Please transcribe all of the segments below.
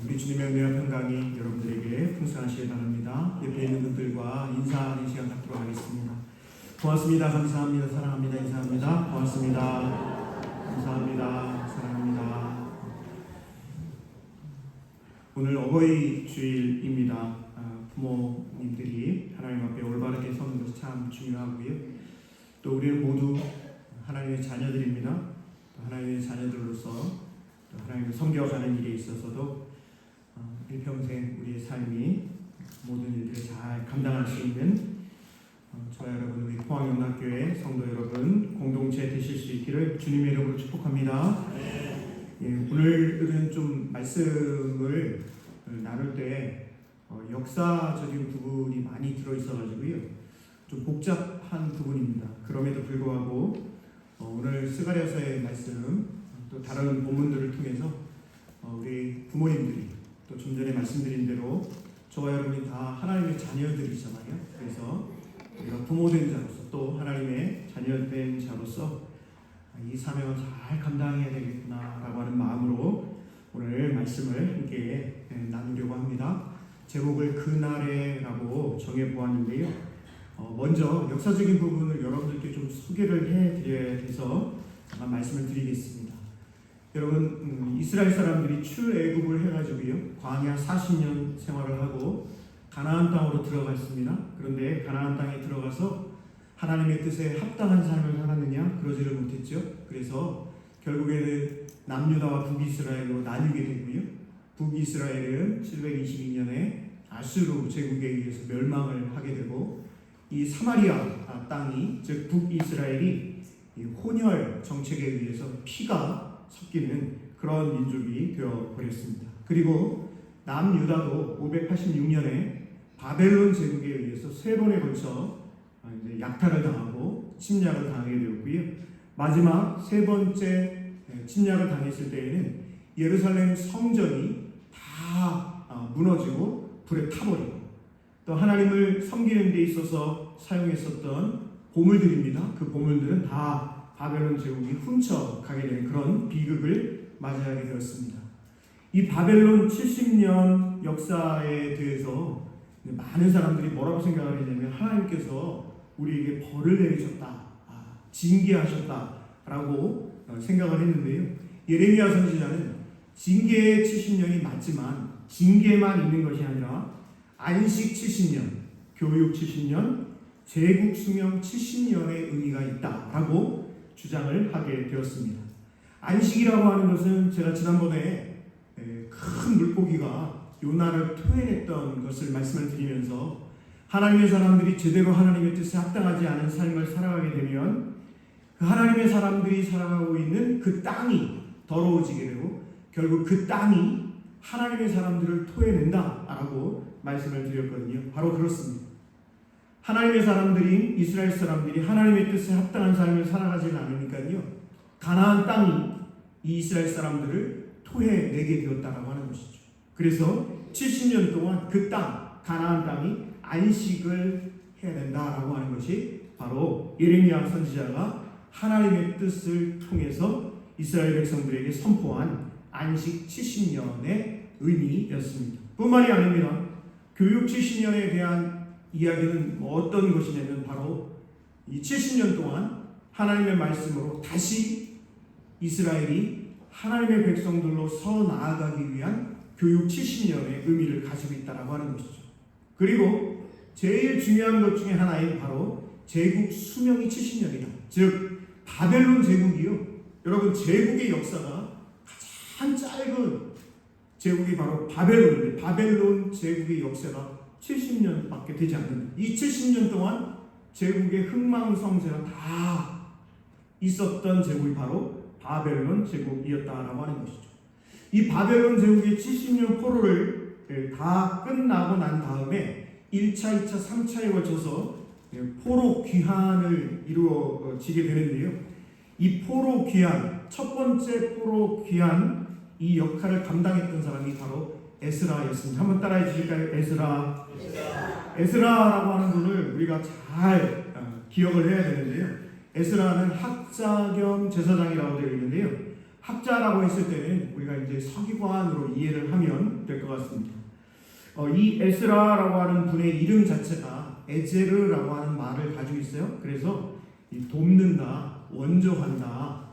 우리 주님의 은혜와 평강이 여러분들에게 풍성하시길 바랍니다. 옆에 있는 분들과 인사하는 시간 갖도록 하겠습니다. 고맙습니다. 감사합니다. 사랑합니다. 인사합니다. 고맙습니다. 감사합니다. 사랑합니다. 오늘 어버이 주일입니다. 부모님들이 하나님 앞에 올바르게 서는 것이 참 중요하고요. 또 우리는 모두 하나님의 자녀들입니다. 또 하나님의 자녀들로서 또 하나님을 섬겨가는 일에 있어서도 일평생 우리의 삶이 모든 일들을 잘 감당할 수 있는 저와 여러분, 우리 포항영락교회 성도 여러분 공동체 되실 수 있기를 주님의 이름으로 축복합니다. 오늘은 좀 말씀을 나눌 때 역사적인 부분이 많이 들어있어가지고요, 좀 복잡한 부분입니다. 그럼에도 불구하고 오늘 스가랴서의 말씀, 또 다른 본문들을 통해서 우리 부모님들이 또 좀 전에 말씀드린 대로 저와 여러분이 다 하나님의 자녀들이잖아요. 그래서 우리가 부모된 자로서 또 하나님의 자녀된 자로서 이 사명을 잘 감당해야 되겠구나라고 하는 마음으로 오늘 말씀을 함께 나누려고 합니다. 제목을 그날에라고 정해보았는데요. 먼저 역사적인 부분을 여러분들께 좀 소개를 해드려야 돼서 말씀을 드리겠습니다. 여러분, 이스라엘 사람들이 출애굽을 해가지고요, 광야 40년 생활을 하고 가나안 땅으로 들어갔습니다. 그런데 가나안 땅에 들어가서 하나님의 뜻에 합당한 삶을 살았느냐? 그러지를 못했죠. 그래서 결국에는 남유다와 북이스라엘로 나뉘게 되고요, 북이스라엘은 722년에 아수르 제국에 의해서 멸망을 하게 되고, 이 사마리아 땅이, 즉 북이스라엘이 혼혈 정책에 의해서 피가 섞이는 그런 민족이 되어버렸습니다. 그리고 남유다도 586년에 바벨론 제국에 의해서 3번에 걸쳐 약탈을 당하고 침략을 당하게 되었고요, 마지막 3번째 침략을 당했을 때에는 예루살렘 성전이 다 무너지고 불에 타버리고, 또 하나님을 섬기는 데 있어서 사용했었던 보물들입니다. 그 보물들은 다 바벨론 제국이 훔쳐가게 되는 그런 비극을 맞이하게 되었습니다. 이 바벨론 70년 역사에 대해서 많은 사람들이 뭐라고 생각을 했냐면, 하나님께서 우리에게 벌을 내리셨다, 징계하셨다라고 생각을 했는데요. 예레미야 선지자는 징계의 70년이 맞지만 징계만 있는 것이 아니라 안식 70년, 교육 70년, 제국 수명 70년의 의미가 있다라고 주장을 하게 되었습니다. 안식이라고 하는 것은 제가 지난번에 큰 물고기가 요나를 토해냈던 것을 말씀을 드리면서, 하나님의 사람들이 제대로 하나님의 뜻에 합당하지 않은 삶을 살아가게 되면 그 하나님의 사람들이 살아가고 있는 그 땅이 더러워지게 되고 결국 그 땅이 하나님의 사람들을 토해낸다라고 말씀을 드렸거든요. 바로 그렇습니다. 하나님의 사람들이, 이스라엘 사람들이 하나님의 뜻에 합당한 삶을 살아가지 않으니까요, 가나안 땅이 이 이스라엘 사람들을 토해내게 되었다라고 하는 것이죠. 그래서 70년 동안 그 땅, 가나안 땅이 안식을 해야 된다라고 하는 것이 바로 예레미야 선지자가 하나님의 뜻을 통해서 이스라엘 백성들에게 선포한 안식 70년의 의미였습니다. 뿐만이 아닙니다. 교육 70년에 대한 이야기는 어떤 것이냐면 바로 이 70년 동안 하나님의 말씀으로 다시 이스라엘이 하나님의 백성들로 서 나아가기 위한 교육 70년의 의미를 가지고 있다고 하는 것이죠. 그리고 제일 중요한 것 중에 하나인 바로 제국 수명이 70년이다. 즉 바벨론 제국이요, 여러분, 제국의 역사가 가장 짧은 제국이 바로 바벨론인데, 바벨론 제국의 역사가 70년밖에 되지 않는다. 이 70년 동안 제국의 흥망성쇠가 다 있었던 제국이 바로 바벨론 제국이었다라고 하는 것이죠. 이 바벨론 제국의 70년 포로를 다 끝나고 난 다음에 1차, 2차, 3차에 걸쳐서 포로 귀환을 이루어지게 되는데요. 이 포로 귀환, 첫 번째 포로 귀환, 이 역할을 감당했던 사람이 바로 에스라였습니다. 한번 따라해 주실까요? 에스라. 에스라라고 하는 분을 우리가 잘 기억을 해야 되는데요. 에스라는 학자 겸 제사장이라고 되어 있는데요. 학자라고 했을 때는 우리가 이제 서기관으로 이해를 하면 될 것 같습니다. 이 에스라라고 하는 분의 이름 자체가 에제르라고 하는 말을 가지고 있어요. 그래서 돕는다, 원조한다,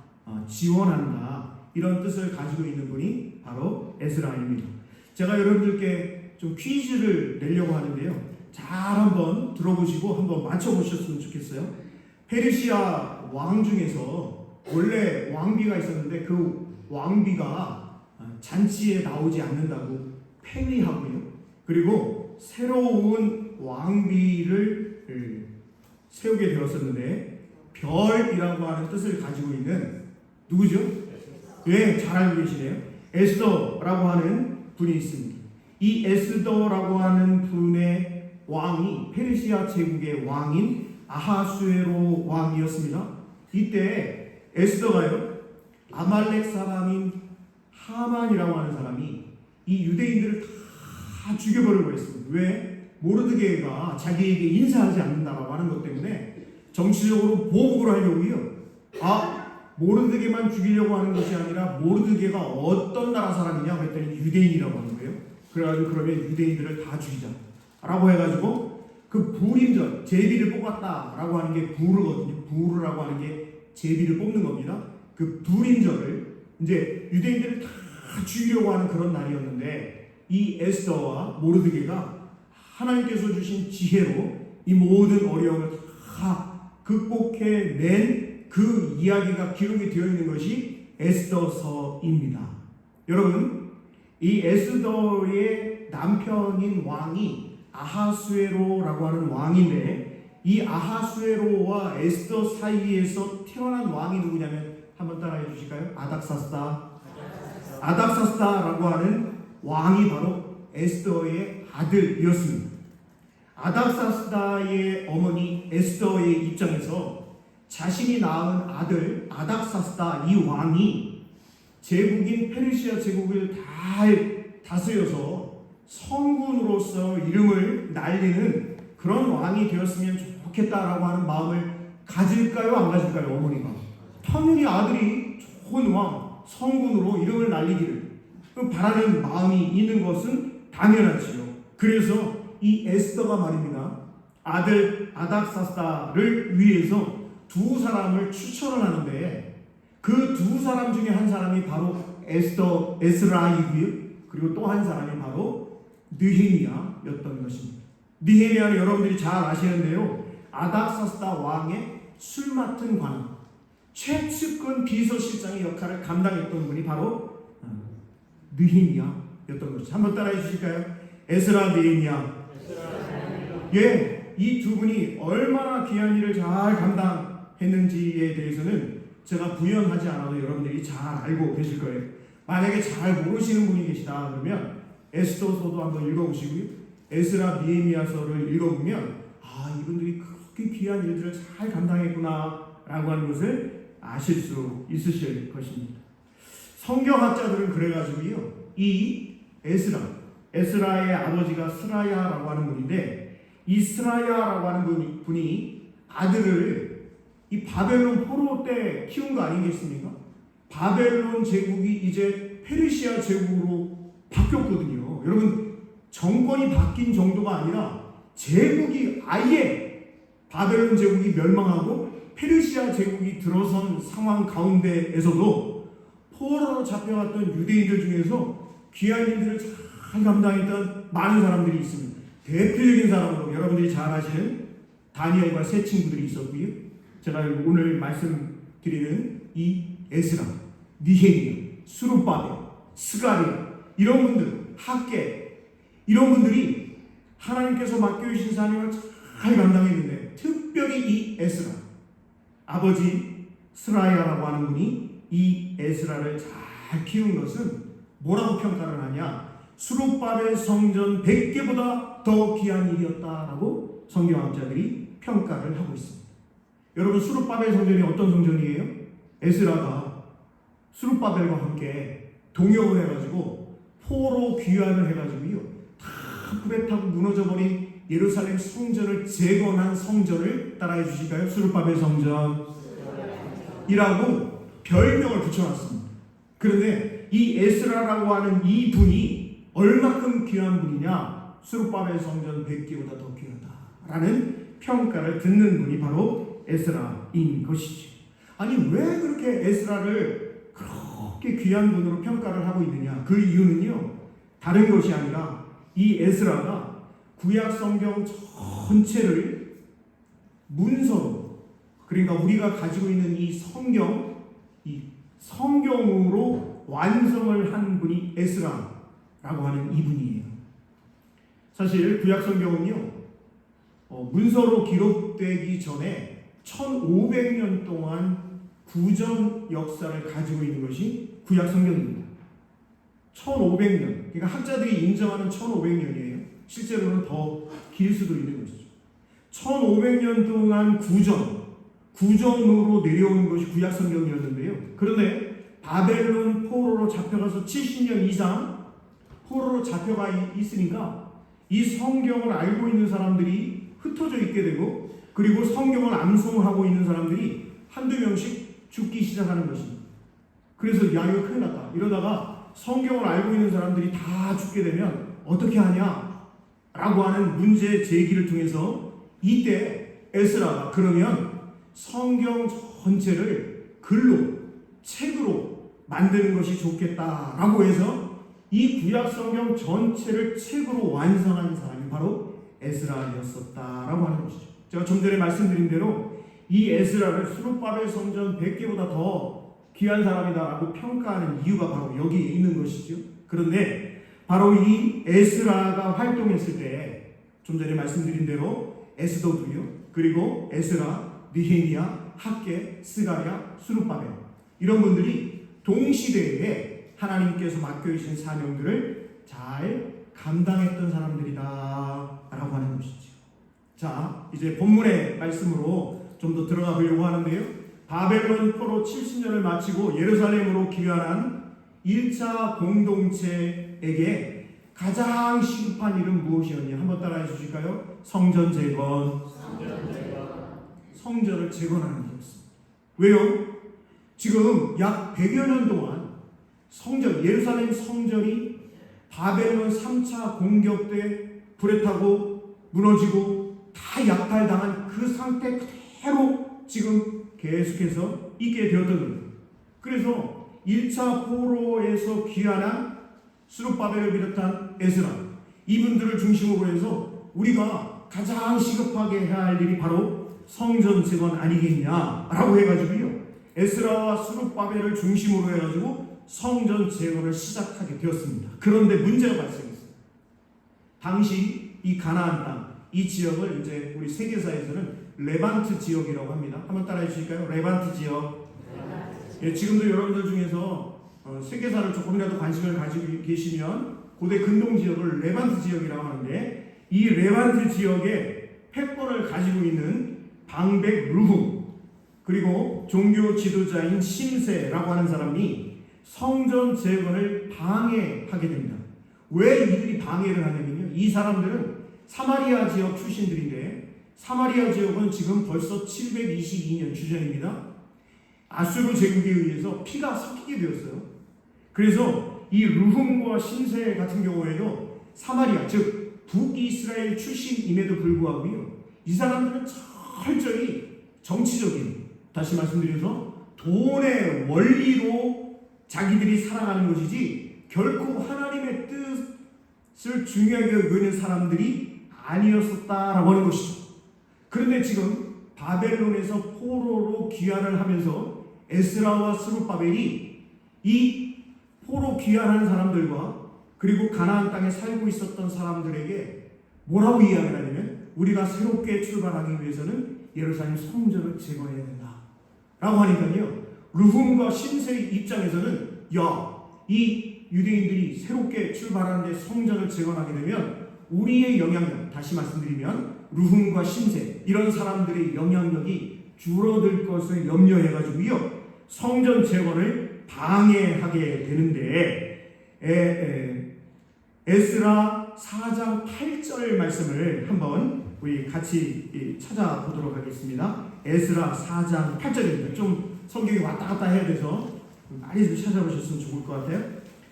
지원한다 이런 뜻을 가지고 있는 분이 바로 에스라입니다. 제가 여러분들께 좀 퀴즈를 내려고 하는데요. 잘 한번 들어보시고 한번 맞춰보셨으면 좋겠어요. 페르시아 왕 중에서 원래 왕비가 있었는데 그 왕비가 잔치에 나오지 않는다고 폐위하고요. 그리고 새로운 왕비를 세우게 되었었는데 별이라고 하는 뜻을 가지고 있는 누구죠? 네, 잘 알고 계시네요. 에스더라고 하는 분이 있습니다. 이 에스더라고 하는 분의 왕이 페르시아 제국의 왕인 아하수에로 왕이었습니다. 이때 에스더가요, 아말렉 사람인 하만이라고 하는 사람이 이 유대인들을 다 죽여버리고 했습니다. 왜? 모르드게가 자기에게 인사하지 않는다라고 하는 것 때문에 정치적으로 보복을 하려고요. 모르드게만 죽이려고 하는 것이 아니라 모르드게가 어떤 나라 사람이냐 그랬더니 유대인이라고 하는 거예요. 그래가지고 그러면 유대인들을 다 죽이자 라고 해가지고 그 불임절, 제비를 뽑았다라고 하는 게 부르거든요. 부르라고 하는 게 제비를 뽑는 겁니다. 그 불임절을 이제 유대인들을 다 죽이려고 하는 그런 날이었는데 이 에스더와 모르드게가 하나님께서 주신 지혜로 이 모든 어려움을 다 극복해낸 그 이야기가 기록이 되어 있는 것이 에스더서입니다. 여러분, 이 에스더의 남편인 왕이 아하수에로라고 하는 왕인데 이 아하수에로와 에스더 사이에서 태어난 왕이 누구냐면 한번 따라해 주실까요? 아닥사스다라고 하는 왕이 바로 에스더의 아들이었습니다. 아닥사스다의 어머니 에스더의 입장에서 자신이 낳은 아들 아닥사스다 이 왕이 제국인 페르시아 제국을 다 다스려서 성군으로서 이름을 날리는 그런 왕이 되었으면 좋겠다라고 하는 마음을 가질까요? 안 가질까요? 어머니가 당연히 아들이 좋은 왕, 성군으로 이름을 날리기를 바라는 마음이 있는 것은 당연하지요. 그래서 이 에스더가 말입니다. 아들 아닥사스다를 위해서 두 사람을 추천을 하는데 그 두 사람 중에 한 사람이 바로 에스라이고요. 그리고 또 한 사람이 바로 느헤미야였던 것입니다. 느헤미야는 여러분들이 잘 아시는 대로 아닥사스다 왕의 술 맡은 관, 최측근 비서실장의 역할을 감당했던 분이 바로 느헤미야였던 것이죠. 한번 따라해 주실까요? 에스라, 느헤미야. 예, 이 두 분이 얼마나 귀한 일을 잘 감당했는지에 대해서는 제가 부연하지 않아도 여러분들이 잘 알고 계실 거예요. 만약에 잘 모르시는 분이 계시다 그러면 에스더서도 한번 읽어보시고요. 에스라, 느헤미야서를 읽어보면 이분들이 그렇게 귀한 일들을 잘 감당했구나 라고 하는 것을 아실 수 있으실 것입니다. 성경학자들은 그래가지고요, 이 에스라의 아버지가 스라야라고 하는 분인데 이 스라야라고 하는 분이 아들을 이 바벨론 포로 때 키운 거 아니겠습니까? 바벨론 제국이 이제 페르시아 제국으로 바뀌었거든요. 여러분, 정권이 바뀐 정도가 아니라 제국이 아예 바벨론 제국이 멸망하고 페르시아 제국이 들어선 상황 가운데에서도 포로로 잡혀갔던 유대인들 중에서 귀한 일들을 잘 감당했던 많은 사람들이 있습니다. 대표적인 사람으로 여러분들이 잘 아시는 다니엘과 세 친구들이 있었고요. 제가 오늘 말씀드리는 이 에스라, 느헤미야, 스룹바벨, 스가랴 이런 분들, 학계 이런 분들이 하나님께서 맡겨주신 사명을 잘 감당했는데 특별히 이 에스라, 아버지 스라야라고 하는 분이 이 에스라를 잘 키운 것은 뭐라고 평가를 하냐? 스룹바벨 성전 100개보다 더 귀한 일이었다라고 성경학자들이 평가를 하고 있습니다. 여러분, 스룹바벨 성전이 어떤 성전이에요? 에스라가 스룹바벨과 함께 동역을 해가지고 포로 귀환을 해가지고요, 다 불에 타고 무너져버린 예루살렘 성전을 재건한 성전을 따라해 주실까요? 스룹바벨 성전이라고 별명을 붙여놨습니다. 그런데 이 에스라라고 하는 이 분이 얼마큼 귀한 분이냐? 수룹바벨 성전 100개보다 더 귀하다라는 평가를 듣는 분이 바로 에스라인 것이죠. 아니 왜 그렇게 에스라를 그렇게 귀한 분으로 평가를 하고 있느냐? 그 이유는요, 다른 것이 아니라 이 에스라가 구약 성경 전체를 문서로, 그러니까 우리가 가지고 있는 이 성경으로 완성을 한 분이 에스라라고 하는 이분이에요. 사실 구약 성경은요, 문서로 기록되기 전에 1500년 동안 구전 역사를 가지고 있는 것이 구약 성경입니다. 1500년. 그러니까 학자들이 인정하는 1500년이에요. 실제로는 더 길 수도 있는 것이죠. 1500년 동안 구전으로 내려오는 것이 구약 성경이었는데요. 그런데 바벨론 포로로 잡혀가서 70년 이상 포로로 잡혀가 있으니까 이 성경을 알고 있는 사람들이 흩어져 있게 되고, 그리고 성경을 암송하고 있는 사람들이 한두 명씩 죽기 시작하는 것입니다. 그래서 야, 이거 큰일 났다. 이러다가 성경을 알고 있는 사람들이 다 죽게 되면 어떻게 하냐? 라고 하는 문제 제기를 통해서 이때 에스라가 그러면 성경 전체를 책으로 만드는 것이 좋겠다라고 해서 이 구약 성경 전체를 책으로 완성한 사람이 바로 에스라였었다라고 하는 것이죠. 제가 좀 전에 말씀드린 대로 이 에스라를 수룹바벨 성전 100개보다 더 귀한 사람이다라고 평가하는 이유가 바로 여기에 있는 것이죠. 그런데 바로 이 에스라가 활동했을 때 좀 전에 말씀드린 대로 에스더도요, 그리고 에스라, 느헤미야, 학개, 스가랴, 수룹바벨, 이런 분들이 동시대에 하나님께서 맡겨주신 사명들을 잘 감당했던 사람들이다 라고 하는 것이죠. 자, 이제 본문의 말씀으로 좀 더 들어가 보려고 하는데요, 바벨론 포로 70년을 마치고 예루살렘으로 귀환한 1차 공동체에게 가장 시급한 일은 무엇이었냐? 한번 따라해 주실까요? 성전 재건. 성전을 재건하는 일이었습니다. 왜요? 지금 약 100여 년 동안 예루살렘 성전이 바벨론 3차 공격 때 불에 타고 무너지고 다 약탈당한 그 상태 그대로 지금 계속해서 있게 되었던 거예요. 그래서 1차 포로에서 귀환한 수룹바벨을 비롯한 에스라, 이분들을 중심으로 해서 우리가 가장 시급하게 해야 할 일이 바로 성전 재건 아니겠냐라고 해가지고요, 에스라와 수룹바벨을 중심으로 해가지고 성전 재건을 시작하게 되었습니다. 그런데 문제가 발생했어요. 당시 이 가나안 땅, 이 지역을 이제 우리 세계사에서는 레반트 지역이라고 합니다. 한번 따라해 주실까요? 레반트 지역. 예, 지금도 여러분들 중에서 세계사를 조금이라도 관심을 가지고 계시면 고대 근동 지역을 레반트 지역이라고 하는데, 이 레반트 지역에 패권을 가지고 있는 방백 르훔, 그리고 종교 지도자인 심세라고 하는 사람이 성전 재건을 방해하게 됩니다. 왜 이들이 방해를 하냐면요, 이 사람들은 사마리아 지역 출신들인데, 사마리아 지역은 지금 벌써 722년 주전입니다. 아수르 제국에 의해서 피가 섞이게 되었어요. 그래서 이 르훔과 심세 같은 경우에도 사마리아, 즉 북이스라엘 출신임에도 불구하고요, 이 사람들은 철저히 정치적인, 다시 말씀드려서 돈의 원리로 자기들이 살아가는 것이지 결코 하나님의 뜻을 중요하게 여기는 사람들이 아니었었다라고 하는 것이죠. 그런데 지금 바벨론에서 포로로 귀환을 하면서 에스라와 스룹바벨이 이 포로 귀환한 사람들과 그리고 가나안 땅에 살고 있었던 사람들에게 뭐라고 이야기를 하냐면, 우리가 새롭게 출발하기 위해서는 예루살렘 성전을 재건해야 된다 라고 하니까요, 르훔과 심세의 입장에서는 이 유대인들이 새롭게 출발하는데 성전을 재건하게 되면 우리의 영향력, 다시 말씀드리면 르훔과 심세 이런 사람들의 영향력이 줄어들 것을 염려해가지고요, 성전 재건을 방해하게 되는데, 에스라 4장 8절 말씀을 한번 우리 같이 찾아보도록 하겠습니다. 에스라 4장 8절입니다. 좀 성경이 왔다 갔다 해야 돼서 많이 좀 찾아보셨으면 좋을 것 같아요.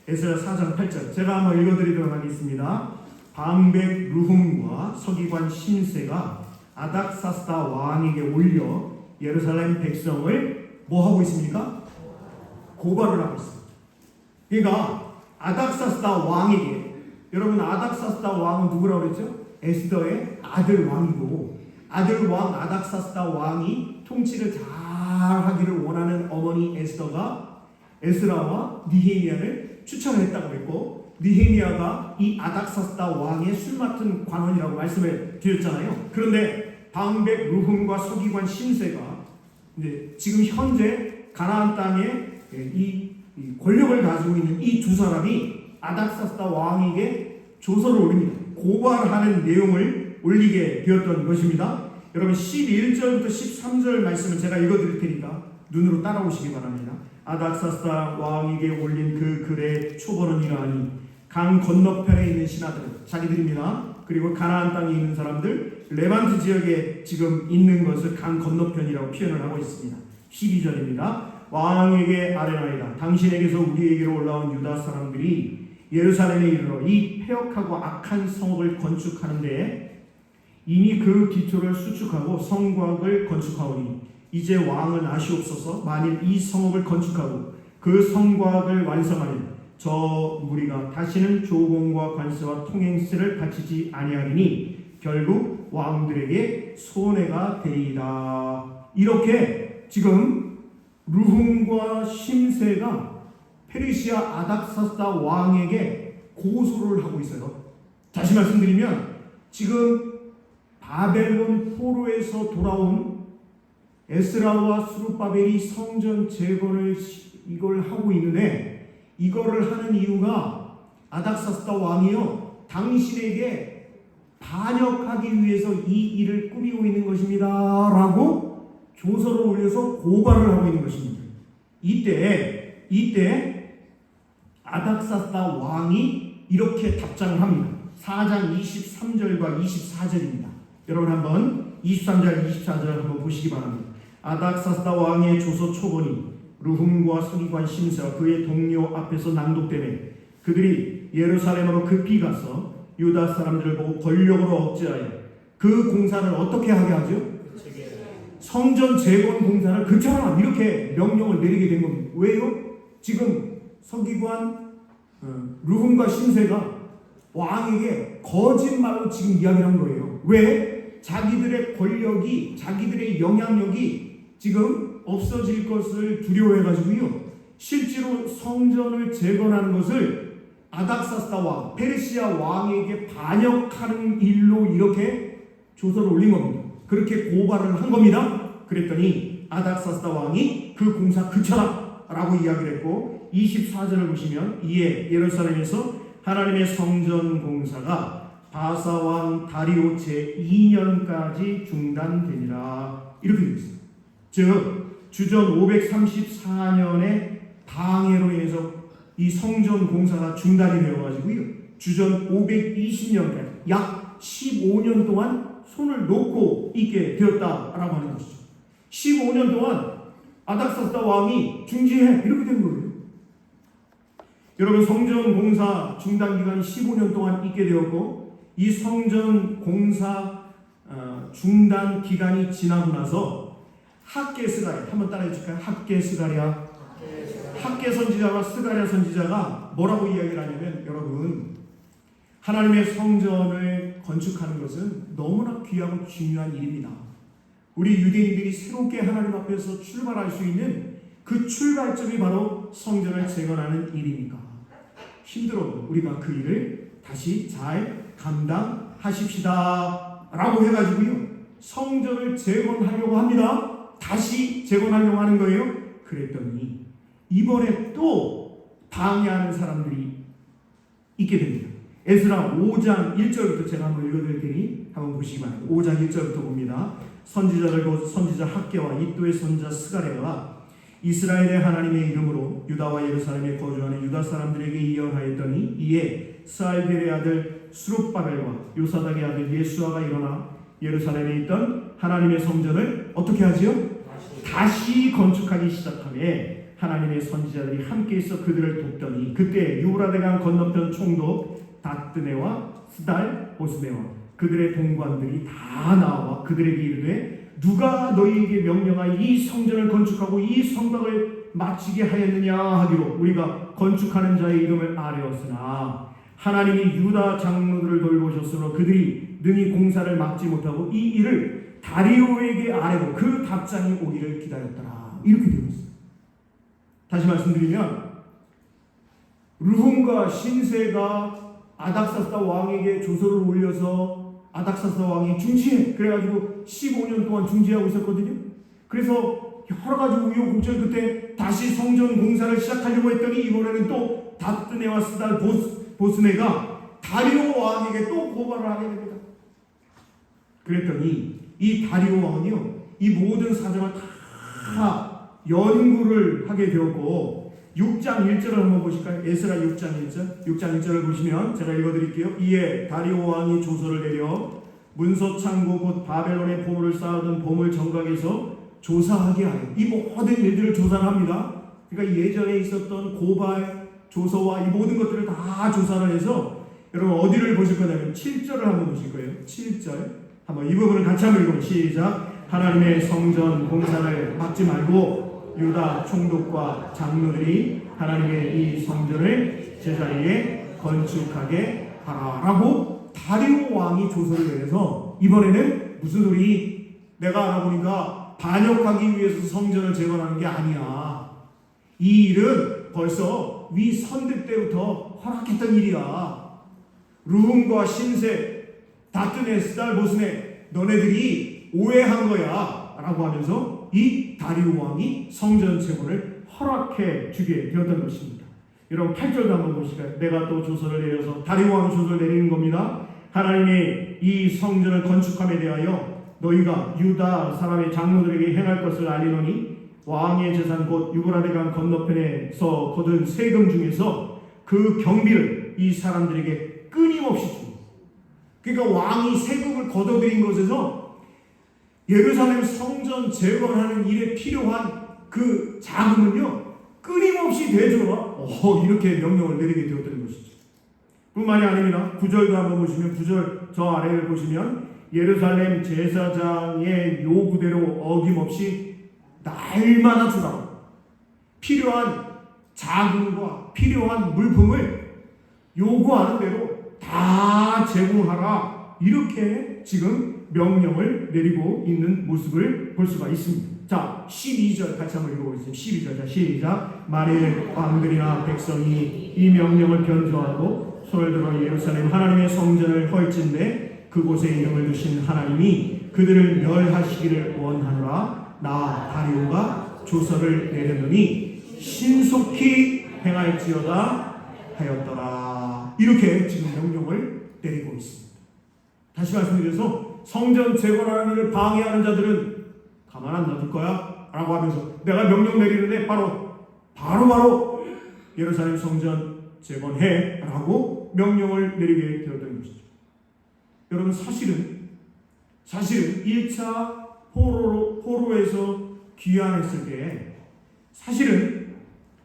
에스라 4장 8절 제가 한번 읽어드리도록 하겠습니다. 방백 루훔과 서기관 심세가 아닥사스다 왕에게 올려 예루살렘 백성을 뭐 하고 있습니까? 고발을 하고 있습니다. 그러니까 아닥사스다 왕에게, 여러분 아닥사스다 왕은 누구라고 그랬죠? 에스더의 아들 왕이고, 아들 왕 아닥사스다 왕이 통치를 잘 하기를 원하는 어머니 에스더가 에스라와 느헤미야를 추천을 했다고 했고, 느헤미야가 이 아닥사스다 왕의 술 맡은 관원이라고 말씀을 드렸잖아요. 그런데 방백 루훔과 서기관 심세가 이제 지금 현재 가나안 땅에 이 권력을 가지고 있는 이 두 사람이 아닥사스다 왕에게 조서를 올립니다. 고발하는 내용을 올리게 되었던 것입니다. 여러분 11절부터 13절 말씀을 제가 읽어드릴 테니까 눈으로 따라오시기 바랍니다. 아닥사스다 왕에게 올린 그 글의 초본은 이러하니 강 건너편에 있는 신하들은 자기들입니다. 그리고 가나안 땅에 있는 사람들, 레반트 지역에 지금 있는 것을 강 건너편이라고 표현을 하고 있습니다. 12절입니다. 왕에게 아뢰나이다. 당신에게서 우리에게로 올라온 유다 사람들이 예루살렘에 이르러 이 폐역하고 악한 성읍을 건축하는데 이미 그 기초를 수축하고 성곽을 건축하오니 이제 왕은 아시옵소서. 만일 이 성읍을 건축하고 그 성곽을 완성하면 저 무리가 다시는 조공과 관세와 통행세를 바치지 아니하리니 결국 왕들에게 손해가 되리이다. 이렇게 지금 루훔과 심세가 페르시아 아닥사스다 왕에게 고소를 하고 있어요. 다시 말씀드리면 지금 바벨론 포로에서 돌아온 에스라와 스룹바벨이 성전 재건을 이걸 하고 있는데, 이거를 하는 이유가 아닥사스다 왕이요 당신에게 반역하기 위해서 이 일을 꾸미고 있는 것입니다 라고 조서를 올려서 고발을 하고 있는 것입니다. 이때 아닥사스다 왕이 이렇게 답장을 합니다. 4장 23절과 24절입니다. 여러분 한번 23절 24절 한번 보시기 바랍니다. 아닥사스다 왕의 조서 초본이 루훔과 서기관 심세와 그의 동료 앞에서 낭독되매 그들이 예루살렘으로 급히 가서 유다 사람들을 보고 권력으로 억제하여 그 공사를 어떻게 하게 하죠? 성전 재건 공사를 그쳐라 이렇게 명령을 내리게 된 겁니다. 왜요? 지금 서기관 루훔과 심세가 왕에게 거짓말로 지금 이야기를 한 거예요. 왜? 자기들의 권력이, 자기들의 영향력이 지금 없어질 것을 두려워해가지고요, 실제로 성전을 재건하는 것을 아닥사스다 왕, 페르시아 왕에게 반역하는 일로 이렇게 조서를 올린 겁니다. 그렇게 고발을 한 겁니다. 그랬더니 아닥사스다 왕이 그 공사 그쳐라 라고 이야기를 했고, 24절을 보시면 이에 예루살렘에서 하나님의 성전 공사가 바사 왕 다리오 제2년까지 중단되니라 이렇게 되어 있습니다. 즉 주전 534년에 방해로 인해서 이 성전 공사가 중단이 되어가지고요, 주전 520년까지 약 15년 동안 손을 놓고 있게 되었다라고 하는 것이죠. 15년 동안 아닥사스다 왕이 중지해 이렇게 된 거예요. 여러분 성전 공사 중단 기간이 15년 동안 있게 되었고, 이 성전 공사 중단 기간이 지나고 나서 학계 스가랴 한번 따라해 줄까요? 학계 스가랴. 학계 선지자와 스가랴 선지자가 뭐라고 이야기를 하냐면, 여러분 하나님의 성전을 건축하는 것은 너무나 귀하고 중요한 일입니다. 우리 유대인들이 새롭게 하나님 앞에서 출발할 수 있는 그 출발점이 바로 성전을 재건하는 일이니까 힘들어도 우리가 그 일을 다시 잘 감당하십시다 라고 해가지고요, 성전을 재건하려고 합니다. 다시 재건하려고 하는 거예요. 그랬더니 이번에 또 방해하는 사람들이 있게 됩니다. 에스라 5장 1절부터 제가 한번 읽어드릴 테니 한번 보시기 바랍니다. 5장 1절부터 봅니다. 선지자들 곧 선지자 학계와 이도의 선지자 스가랴가 이스라엘의 하나님의 이름으로 유다와 예루살렘에 거주하는 유다 사람들에게 예언하였더니, 이에 스알델의 아들 스룹바벨과 요사닥의 아들 예수아가 일어나 예루살렘에 있던 하나님의 성전을 어떻게 하지요? 다시 건축하기 시작하며 하나님의 선지자들이 함께 있어 그들을 돕더니 그때 유브라데강 건너편 총독 다뜨네와 스달 보스네와 그들의 동관들이 다 나와 그들에게 이르되 누가 너희에게 명령하여 이 성전을 건축하고 이 성곽을 마치게 하였느냐 하기로 우리가 건축하는 자의 이름을 아뢰었으나 하나님이 유다 장로들을 돌보셨으므로 그들이 능히 공사를 막지 못하고 이 일을 다리오에게 아뢰고 그 답장이 오기를 기다렸더라. 이렇게 되어 있습니다. 다시 말씀드리면 르훔과 신세가 아닥사스다 왕에게 조서를 올려서 아닥사스다 왕이 중지해 그래가지고 15년 동안 중지하고 있었거든요. 그래서 여러 가지 우여곡절 끝에 다시 성전 공사를 시작하려고 했더니 이번에는 또 다뜨네와 스달 보스네가 다리오 왕에게 또 고발을 하게 됩니다. 그랬더니 이 다리오 왕은요 이 모든 사정을 다 연구를 하게 되었고 6장 1절을 한번 보실까요? 에스라 6장 1절 6장 1절을 보시면 제가 읽어드릴게요. 이에 다리오 왕이 조서를 내려 문서 창고 곧 바벨론의 보물을 쌓아둔 보물 정각에서 조사하게 하여 이 모든 일들을 조사를 합니다. 그러니까 예전에 있었던 고발 조서와 이 모든 것들을 다 조사를 해서 여러분 어디를 보실 거냐면 7절을 한번 보실 거예요. 7절 한번 이 부분을 같이 한번 읽어보면 시작. 하나님의 성전 공사를 막지 말고 유다 총독과 장로들이 하나님의 이 성전을 제자리에 건축하게 하라라고 다리오 왕이 조서를 내려서 이번에는 무슨 소리 내가 알아보니까 반역하기 위해서 성전을 재건하는 게 아니야. 이 일은 벌써 위 선대 때부터 허락했던 일이야. 르훔과 신세 다뜨네 스달 보스네 너네들이 오해한 거야 라고 하면서 이 다리오 왕이 성전 재건을 허락해 주게 되었던 것입니다. 여러분 8절도 한번 보실까요? 내가 또 조서를 내려서 다리오 왕이 조서를 내리는 겁니다. 하나님의 이 성전을 건축함에 대하여 너희가 유다 사람의 장로들에게 행할 것을 알리노니 왕의 재산 곧 유브라데강 건너편에서 거둔 세금 중에서 그 경비를 이 사람들에게 끊임없이 줍니다. 그러니까 왕이 세금을 걷어들인 것에서 예루살렘 성전 재건하는 일에 필요한 그 자금은요 끊임없이 대줘라 이렇게 명령을 내리게 되었던 것이죠. 뿐만이 아닙니다. 9절도 한번 보시면 9절 저 아래를 보시면 예루살렘 제사장의 요구대로 어김없이 날마다 주라고 필요한 자금과 필요한 물품을 요구하는 대로 다 제공하라 이렇게 지금 명령을 내리고 있는 모습을 볼 수가 있습니다. 자 12절 같이 한번 읽어보겠습니다. 12절 자 시작. 만일 왕들이나 백성이 이 명령을 변조하고 손을 들어 예루살렘 하나님의 성전을 헐진대 그곳에 이름을 두신 하나님이 그들을 멸하시기를 원하노라. 나 다리오가 조서를 내렸느니 신속히 행할지어다 하였더라. 이렇게 지금 명령을 내리고 있습니다. 다시 말씀드려서 성전 재건하는 일을 방해하는 자들은 가만 안 놔둘 거야 라고 하면서 내가 명령 내리는데 바로 예루살렘 성전 재건해 라고 명령을 내리게 되었던 것이죠. 여러분 사실은 1차 포로에서 귀환했을 때 사실은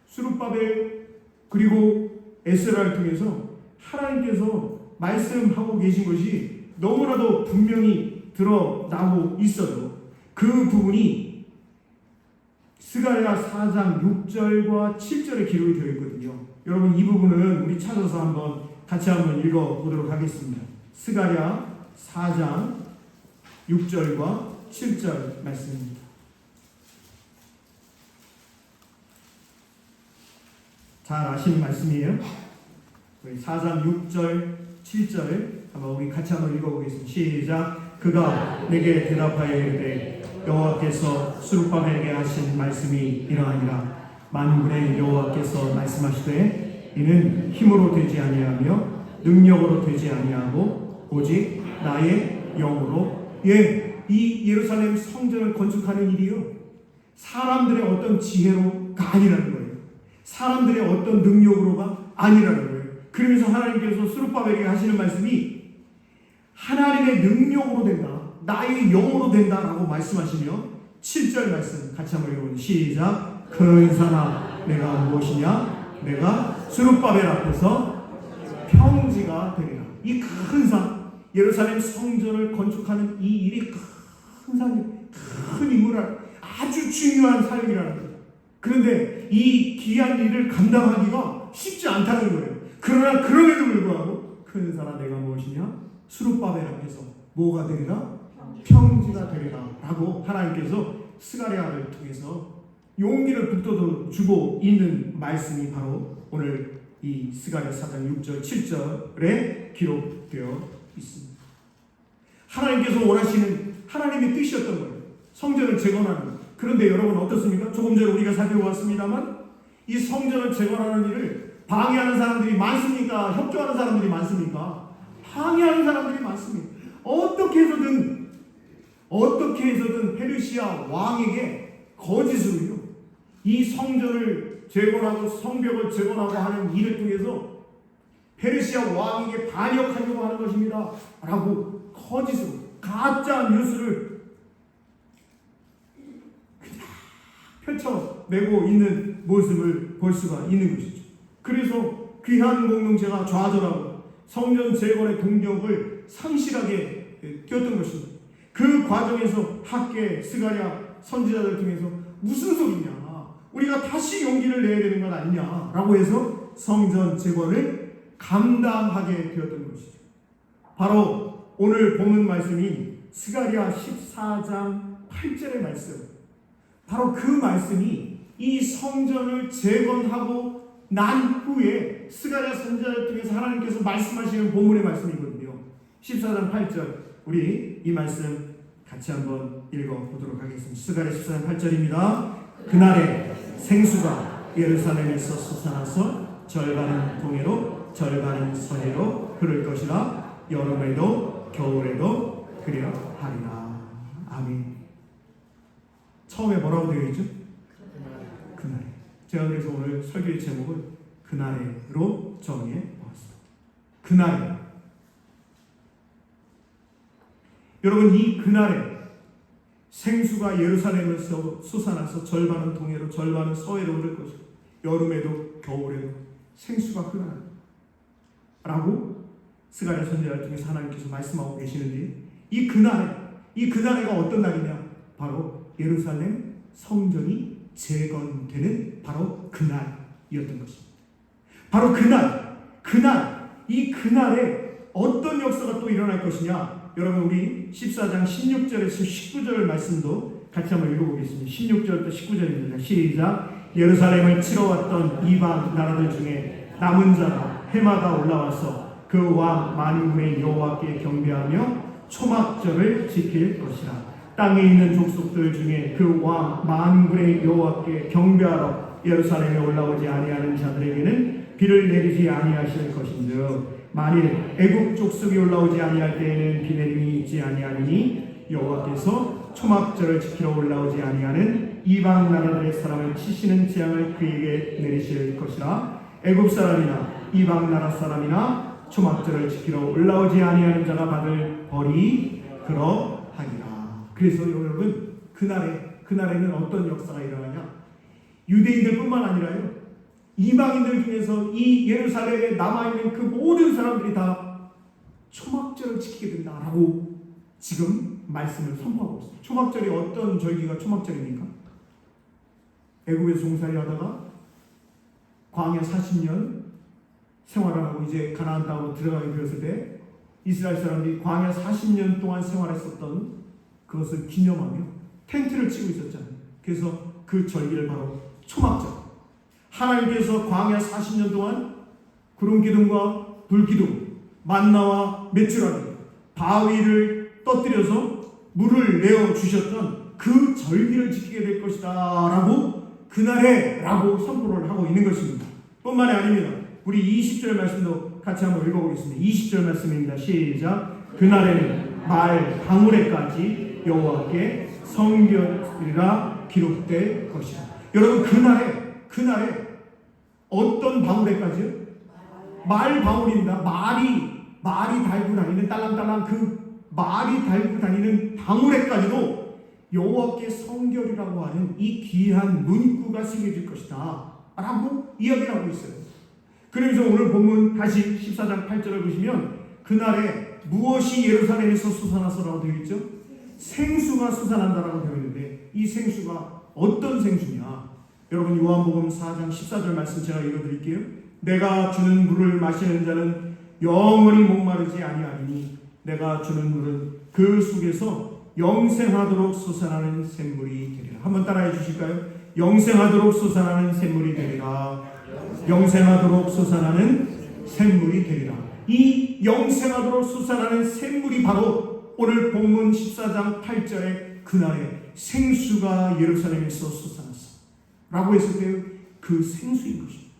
스룹바벨 그리고 에스라를 통해서 하나님께서 말씀하고 계신 것이 너무나도 분명히 드러나고 있어요. 그 부분이 스가랴 4장 6절과 7절에 기록이 되어 있거든요. 여러분 이 부분은 우리 찾아서 같이 한번 읽어보도록 하겠습니다. 스가랴 4장 6절과 7절 말씀입니다. 잘 아시는 말씀이에요. 우리 4장 6절 7절 한번 우리 같이 한번 읽어보겠습니다. 시작. 그가 내게 대답하여 이르되 여호와께서 스룹바벨에게 하신 말씀이 이러하니라. 만군의 여호와께서 말씀하시되 이는 힘으로 되지 아니하며 능력으로 되지 아니하고 오직 나의 영으로. 이 예루살렘 성전을 건축하는 일이요 사람들의 어떤 지혜로가 아니라는 거예요. 사람들의 어떤 능력으로가 아니라는 거예요. 그러면서 하나님께서 스룹바벨에게 하시는 말씀이 하나님의 능력으로 된다, 나의 영으로 된다라고 말씀하시며 7절 말씀 같이 한번 읽어보세요. 시작. 큰 산아 내가 무엇이냐? 내가 스룹바벨 앞에서 평지가 되리라. 이 큰 산, 예루살렘 성전을 건축하는 이 일이 큰 산이, 큰 인물을 아주 중요한 사역이라는 거예요. 그런데 이 귀한 일을 감당하기가 쉽지 않다는 거예요. 그러나 그럼에도 불구하고 큰 산아 내가 무엇이냐? 스룹바벨 앞에서 뭐가 되리라? 평지가 되리라 라고 하나님께서 스가랴를 통해서 용기를 북돋워 주고 있는 말씀이 바로 오늘 이 스가랴 4장 6절 7절에 기록되어 있습니다. 하나님께서 원하시는 하나님의 뜻이었던 거예요. 성전을 재건하는 것. 그런데 여러분 어떻습니까? 조금 전에 우리가 살펴보았습니다만 이 성전을 재건하는 일을 방해하는 사람들이 많습니까? 협조하는 사람들이 많습니까? 방해하는 사람들이 많습니다. 어떻게 해서든 페르시아 왕에게 거짓으로요 이 성전을 재건하고 성벽을 재건하고 하는 일을 통해서 페르시아 왕에게 반역하려고 하는 것입니다 라고 거짓으로 가짜 뉴스를 펼쳐내고 있는 모습을 볼 수가 있는 것이죠. 그래서 귀한 공동체가 좌절하고 성전 재건의 동력을 상실하게 되었던 것입니다. 그 과정에서 학계, 스가랴 선지자들 통해서 무슨 소리냐, 우리가 다시 용기를 내야 되는 것 아니냐 라고 해서 성전 재건을 감당하게 되었던 것이죠. 바로 오늘 본문 말씀인 스가랴 14장 8절의 말씀, 바로 그 말씀이 이 성전을 재건하고 난 후에 스가랴 선지자를 통해서 하나님께서 말씀하시는 본문의 말씀이거든요. 14장 8절, 우리 이 말씀 같이 한번 읽어보도록 하겠습니다. 스가랴 14장 8절입니다. 그날에 생수가 예루살렘에서 솟아나서 절반은 동해로 절반은 서해로 흐를 것이라. 여름에도 겨울에도 그리하리라. 아멘. 처음에 뭐라고 되어 있죠? 그날에. 제가 그래서 오늘 설교의 제목을 그날에로 정해 보았습니다. 그날에. 여러분, 이 그날에 생수가 예루살렘에서 솟아나서 절반은 동해로 절반은 서해로 흐를 것이고 여름에도 겨울에도 생수가 흐르나 라고 스가랴 선지자를 통해서 하나님께서 말씀하고 계시는데, 이 그날에가 어떤 날이냐? 바로 예루살렘 성전이 재건되는 바로 그날이었던 것입니다. 바로 이 그날에 어떤 역사가 또 일어날 것이냐? 여러분, 우리 14장 16절에서 19절 말씀도 같이 한번 읽어보겠습니다. 16절부터 19절입니다. 시작. 예루살렘을 치러왔던 이방 나라들 중에 남은 자가 해마다 올라와서 그 왕 만군의 여호와께 경배하며 초막절을 지킬 것이라. 땅에 있는 족속들 중에 그 왕 만군의 여호와께 경배하러 예루살렘에 올라오지 아니하는 자들에게는 비를 내리지 아니하실 것인즉 만일 애굽 족속이 올라오지 아니할 때에는 비 내림이 있지 아니하니 여호와께서 초막절을 지키러 올라오지 아니하는 이방 나라들의 사람을 치시는 재앙을 그에게 내리실 것이라. 애굽 사람이나 이방 나라 사람이나 초막절을 지키러 올라오지 아니하는 자가 받을 벌이 그러하리라. 그래서 여러분, 그날에는 어떤 역사가 일어나냐? 유대인들뿐만 아니라요, 이방인들 중에서 이 예루살렘에 남아있는 그 모든 사람들이 다 초막절을 지키게 된다라고 지금 말씀을 선포하고 있습니다. 초막절이 어떤 절기가 초막절입니까? 애굽에서 종살이 하다가 광야 40년 생활을 하고 이제 가나안 땅으로 들어가게 되었을 때 이스라엘 사람들이 광야 40년 동안 생활했었던 그것을 기념하며 텐트를 치고 있었잖아요. 그래서 그 절기를 바로 초막절, 하나님께서 광야 40년 동안 구름기둥과 불기둥, 만나와 메추라기, 바위를 떠뜨려서 물을 내어주셨던 그 절기를 지키게 될 것이다 라고 그날에 라고 선포를 하고 있는 것입니다. 뿐만이 아닙니다. 우리 20절 말씀도 같이 한번 읽어보겠습니다. 20절 말씀입니다. 시작. 그날에는 말 방울에까지 여호와께 성결이라 기록될 것이다. 여러분, 그날에 어떤 방울에까지요? 말 방울입니다. 말이 달고 다니는 딸랑딸랑 그 말이 달고 다니는 방울에까지도 여호와께 성결이라고 하는 이 귀한 문구가 새겨질 것이다 라고 이야기를 하고 있어요. 그러면서 오늘 본문 다시 14장 8절을 보시면 그날에 무엇이 예루살렘에서 솟아나서라고 되어 있죠? 생수가 솟아난다라고 되어 있는데 이 생수가 어떤 생수냐? 여러분 요한복음 4장 14절 말씀 제가 읽어드릴게요. 내가 주는 물을 마시는 자는 영원히 목마르지 아니하리니 내가 주는 물은 그 속에서 영생하도록 솟아나는 샘물이 되리라. 한번 따라해 주실까요? 영생하도록 솟아나는 샘물이 되리라. 영생하도록 솟아나는 샘물이 되리라. 이 영생하도록 솟아나는 샘물이 바로 오늘 본문 14장 8절에 그날에 생수가 예루살렘에서 솟아났어 라고 했을 때 그 생수인 것입니다.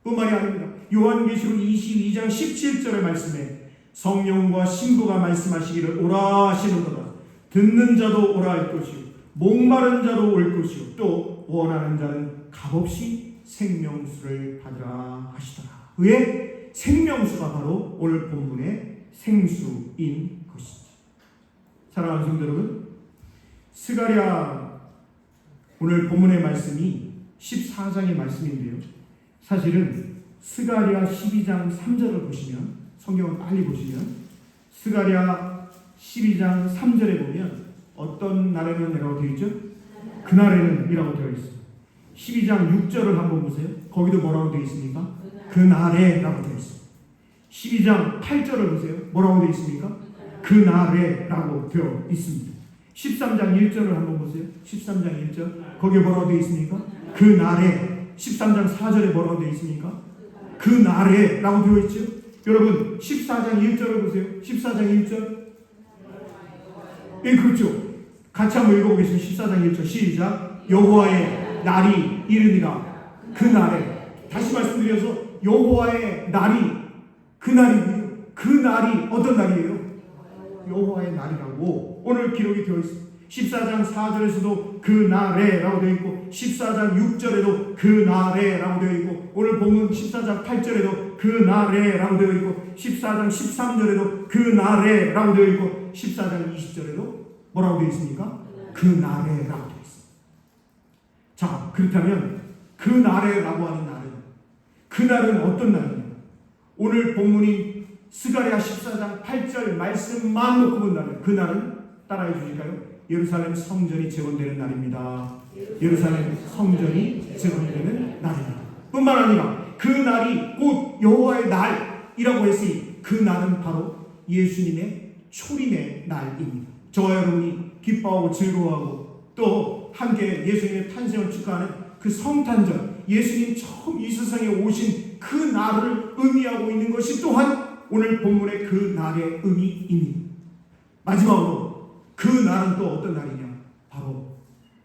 뿐만이 아닙니다. 요한계시록 22장 17절의 말씀에 성령과 신부가 말씀하시기를 오라 하시는도다. 듣는 자도 오라 할 것이요 목마른 자도 올 것이요 또 원하는 자는 값없이 생명수를 받으라 하시더라. 왜? 생명수가 바로 오늘 본문의 생수인 것이죠. 사랑하는 성도 여러분, 스가랴 오늘 본문의 말씀이 14장의 말씀인데요. 사실은 스가랴 12장 3절을 보시면 성경을 빨리 보시면 스가랴 12장 3절에 보면 어떤 날에는 이라고 되어 있죠? 그날에는 이라고 되어 있어요. 12장 6절을 한번 보세요. 거기도 뭐라고 되어 있습니까? 그날에 라고 되어 있어요. 12장 8절을 보세요. 뭐라고 되어 있습니까? 그날에 라고 되어 있습니다. 13장 1절을 한번 보세요. 13장 1절 거기에 뭐라고 되어 있습니까? 그날에. 13장 4절에 뭐라고 되어 있습니까? 그날에 라고 되어 있죠. 여러분 14장 1절을 보세요. 14장 1절 예, 그렇죠. 같이 한번 읽어보겠습니다. 14장 1절 시작. 여호와의 날이 이르니라. 그날에. 다시 말씀드려서 여호와의 날이 그날이고요. 그 날이 어떤 날이에요? 여호와의 날이라고 오늘 기록이 되어 있습니다. 14장 4절에서도 그날에 라고 되어 있고 14장 6절에도 그날에 라고 되어 있고 오늘 본문 14장 8절에도 그날에 라고 되어 있고 14장 13절에도 그날에 라고 되어 있고 14장 20절에도 뭐라고 되어 있습니까? 그날에 라고 되어 있습니다. 자, 그렇다면 그날에 라고 하는 날은 그날은 어떤 날이냐? 오늘 본문인 스가랴 14장 8절 말씀만 놓고 본 날은 그날은 따라해 주실까요? 예루살렘 성전이 재건되는 날입니다. 예루살렘 성전이 재건되는 날입니다. 뿐만 아니라 그 날이 곧 여호와의 날이라고 했으니 그 날은 바로 예수님의 초림의 날입니다. 저와 여러분이 기뻐하고 즐거워하고 또 함께 예수님의 탄생을 축하하는 그 성탄절, 예수님 처음 이 세상에 오신 그 날을 의미하고 있는 것이 또한 오늘 본문의 그 날의 의미입니다. 마지막으로 그 날은 또 어떤 날이냐? 바로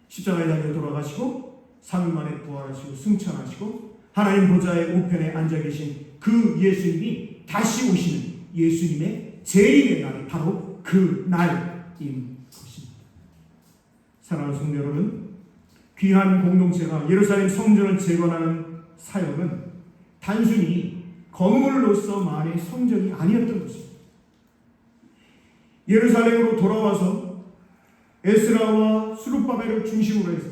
십자가에 달려 돌아가시고 3일 만에 부활하시고 승천하시고 하나님 보좌의 우편에 앉아 계신 그 예수님이 다시 오시는 예수님의 재림의 날이 바로 그 날인 것입니다. 사랑하는 성도 여러분, 귀한 공동체가 예루살렘 성전을 재건하는 사역은 단순히 건물로서만의 성전이 아니었던 것입니다. 예루살렘으로 돌아와서 에스라와 수룹바벨을 중심으로 해서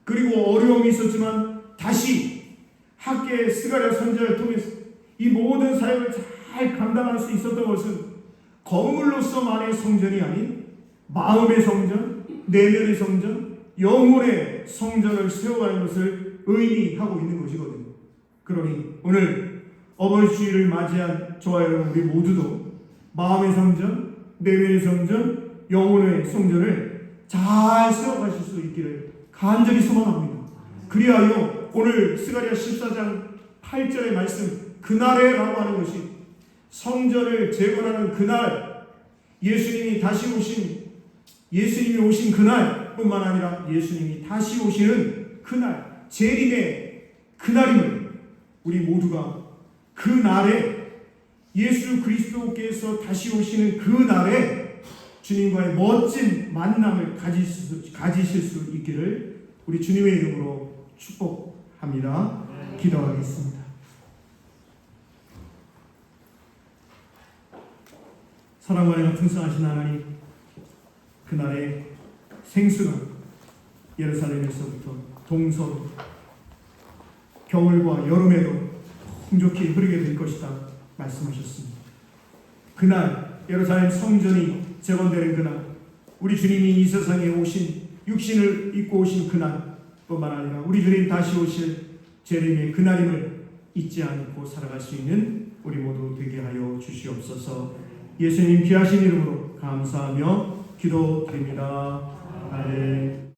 그리고 어려움이 있었지만 다시 학계 스가랴 선지자를 통해서 이 모든 사역을 잘 감당할 수 있었던 것은 건물로서만의 성전이 아닌 마음의 성전, 내면의 성전, 영혼의 성전을 세워가는 것을 의미하고 있는 것이거든요. 그러니 오늘 어버이 주일을 맞이한 저와 여러분 우리 모두도 마음의 성전, 내면의 성전, 영혼의 성전을 잘 세워가실 수 있기를 간절히 소망합니다. 그리하여 오늘 스가랴 14장 8절의 말씀 그날에 라고 하는 것이 성전을 재건하는 그날, 예수님이 오신 그날 뿐만 아니라 예수님이 다시 오시는 그날, 재림의 그날임을 우리 모두가 그 날에 예수 그리스도께서 다시 오시는 그 날에 주님과의 멋진 만남을 가지실 수 있기를 우리 주님의 이름으로 축복합니다. 기도하겠습니다. 사랑과 은혜가 풍성하신 하나님, 그날의 생수가 예루살렘에서부터 동서로 겨울과 여름에도 풍족히 흐르게 될 것이다 말씀하셨습니다. 그날 예루살렘 성전이 재건되는 그날, 우리 주님이 이 세상에 오신 육신을 입고 오신 그날뿐만 아니라 우리 주님 다시 오실 재림의 그날임을 잊지 않고 살아갈 수 있는 우리 모두 되게 하여 주시옵소서. 예수님 귀하신 이름으로 감사하며 기도드립니다. 아멘.